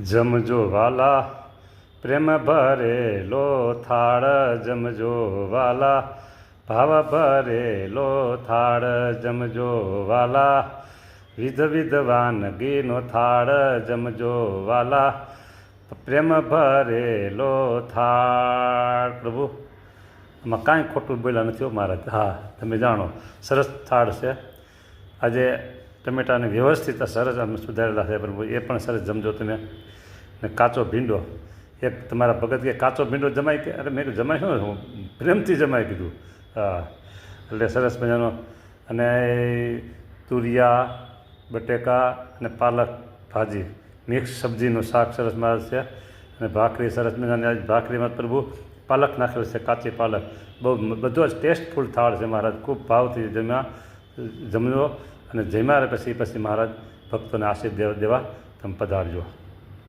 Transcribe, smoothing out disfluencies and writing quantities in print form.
જમજો વાલા પ્રેમ ભરેલો થાળ, જમજો વાલા ભાવ ભરેલો થાળ, જમજો વાલા વિધ વિધ વાનગીનો થાળ, જમજો વાલા પ્રેમ ભરેલો થાળ. પ્રભુ આમાં કાંઈ ખોટું બોલ્યા નથી હો મહારાજ. હા, તમે જાણો સરસ થાળ છે. આજે ટમેટાને વ્યવસ્થિત સરસ અમે સુધારેલા છે પ્રભુ, એ પણ સરસ જમજો તમે. ને કાચો ભીંડો, એક તમારા ભગત કે કાચો ભીંડો જમાય કે, અરે મેં કીધું જમાય શું, હું પ્રેમથી જમાય કીધું. હા, એટલે સરસ મજાનો. અને તુરિયા, બટેકા અને પાલક ભાજી, મિક્સ સબ્જીનું શાક સરસ મજા છે. અને ભાખરી સરસ મજાની. આજ ભાખરીમાં પ્રભુ પાલક નાખેલ છે, કાચી પાલક. બહુ બધો જ ટેસ્ટફુલ થાળ છે મહારાજ. ખૂબ ભાવથી જમજો. અને જમ્યા પછી મહારાજ ભક્તોને આશીર્વાદ દેવા તમે પધારજો.